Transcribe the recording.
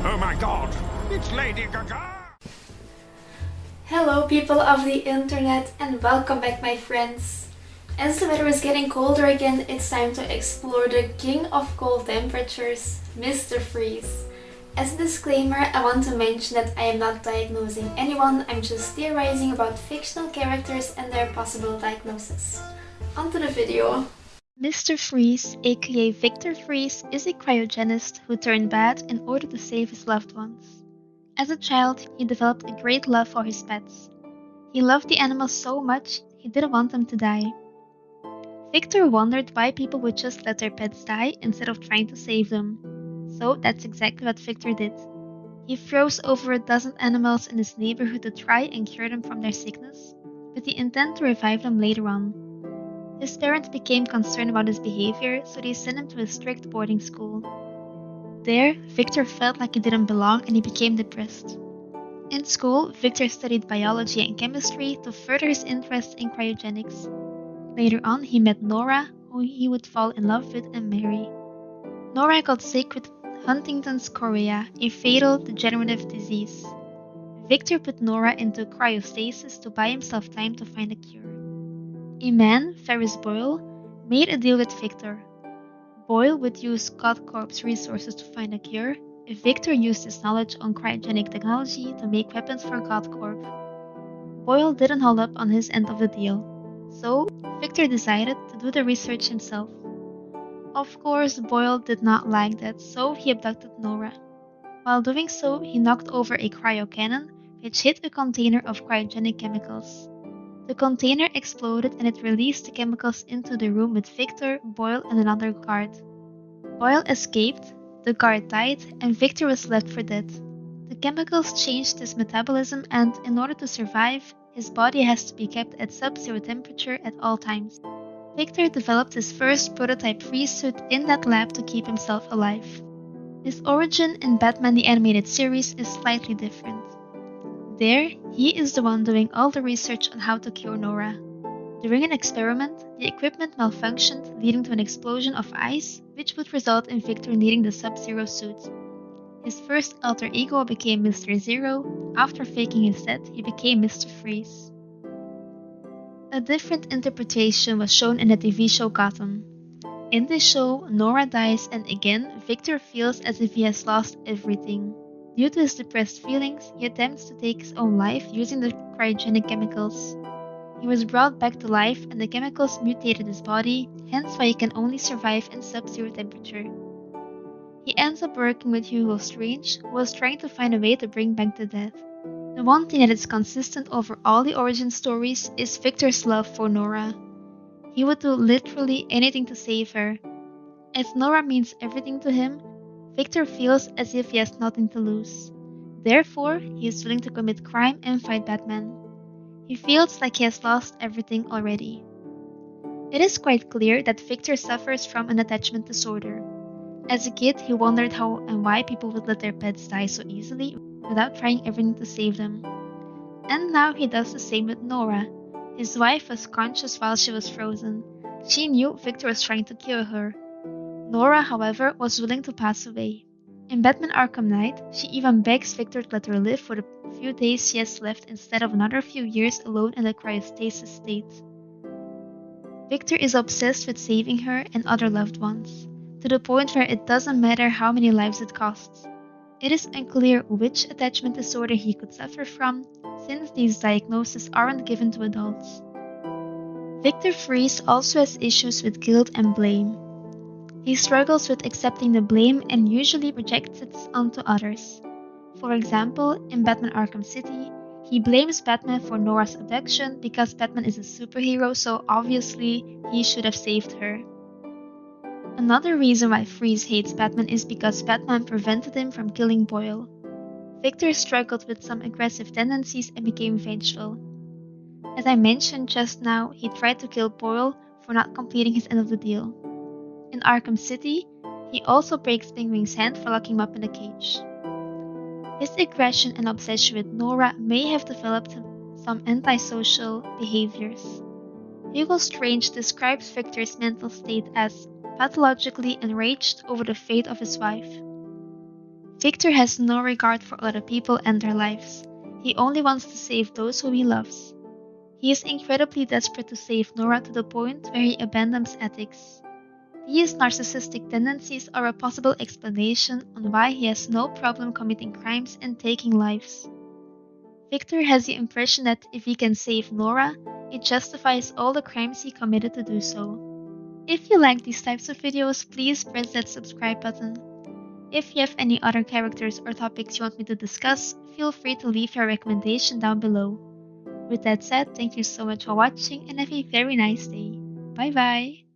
Oh my god, it's Lady Gaga! Hello people of the internet and welcome back my friends. As the weather is getting colder again, it's time to explore the king of cold temperatures, Mr. Freeze. As a disclaimer, I want to mention that I am not diagnosing anyone, I'm just theorizing about fictional characters and their possible diagnosis. On to the video. Mr. Freeze, aka Victor Freeze, is a cryogenist who turned bad in order to save his loved ones. As a child, he developed a great love for his pets. He loved the animals so much, he didn't want them to die. Victor wondered why people would just let their pets die instead of trying to save them. So that's exactly what Victor did. He froze over a dozen animals in his neighborhood to try and cure them from their sickness, with the intent to revive them later on. His parents became concerned about his behavior, so they sent him to a strict boarding school. There, Victor felt like he didn't belong and he became depressed. In school, Victor studied biology and chemistry to further his interest in cryogenics. Later on, he met Nora, who he would fall in love with and marry. Nora got sick with Huntington's chorea, a fatal degenerative disease. Victor put Nora into cryostasis to buy himself time to find a cure. A man, Ferris Boyle, made a deal with Victor. Boyle would use Godcorp's resources to find a cure, if Victor used his knowledge on cryogenic technology to make weapons for Godcorp. Boyle didn't hold up on his end of the deal, so Victor decided to do the research himself. Of course, Boyle did not like that, so he abducted Nora. While doing so, he knocked over a cryocannon, which hit a container of cryogenic chemicals. The container exploded and it released the chemicals into the room with Victor, Boyle, and another guard. Boyle escaped, the guard died, and Victor was left for dead. The chemicals changed his metabolism, and in order to survive, his body has to be kept at sub-zero temperature at all times. Victor developed his first prototype freeze suit in that lab to keep himself alive. His origin in Batman the Animated Series is slightly different. There, he is the one doing all the research on how to cure Nora. During an experiment, the equipment malfunctioned, leading to an explosion of ice, which would result in Victor needing the Sub-Zero suit. His first alter ego became Mr. Zero. After faking his death, he became Mr. Freeze. A different interpretation was shown in the TV show Gotham. In this show, Nora dies and again, Victor feels as if he has lost everything. Due to his depressed feelings, he attempts to take his own life using the cryogenic chemicals. He was brought back to life and the chemicals mutated his body, hence why he can only survive in sub-zero temperature. He ends up working with Hugo Strange, who was trying to find a way to bring back the dead. The one thing that is consistent over all the origin stories is Victor's love for Nora. He would do literally anything to save her. As Nora means everything to him, Victor feels as if he has nothing to lose. Therefore, he is willing to commit crime and fight Batman. He feels like he has lost everything already. It is quite clear that Victor suffers from an attachment disorder. As a kid, he wondered how and why people would let their pets die so easily without trying everything to save them. And now he does the same with Nora. His wife was conscious while she was frozen. She knew Victor was trying to kill her. Nora, however, was willing to pass away. In Batman Arkham Knight, she even begs Victor to let her live for the few days she has left instead of another few years alone in a cryostasis state. Victor is obsessed with saving her and other loved ones, to the point where it doesn't matter how many lives it costs. It is unclear which attachment disorder he could suffer from, since these diagnoses aren't given to adults. Victor Freeze also has issues with guilt and blame. He struggles with accepting the blame and usually projects it onto others. For example, in Batman Arkham City, he blames Batman for Nora's abduction because Batman is a superhero, so obviously he should have saved her. Another reason why Freeze hates Batman is because Batman prevented him from killing Boyle. Victor struggled with some aggressive tendencies and became vengeful. As I mentioned just now, he tried to kill Boyle for not completing his end of the deal. In Arkham City, he also breaks Penguin's hand for locking him up in a cage. His aggression and obsession with Nora may have developed some antisocial behaviors. Hugo Strange describes Victor's mental state as pathologically enraged over the fate of his wife. Victor has no regard for other people and their lives. He only wants to save those who he loves. He is incredibly desperate to save Nora to the point where he abandons ethics. These narcissistic tendencies are a possible explanation on why he has no problem committing crimes and taking lives. Victor has the impression that if he can save Nora, it justifies all the crimes he committed to do so. If you like these types of videos, please press that subscribe button. If you have any other characters or topics you want me to discuss, feel free to leave your recommendation down below. With that said, thank you so much for watching and have a very nice day. Bye bye!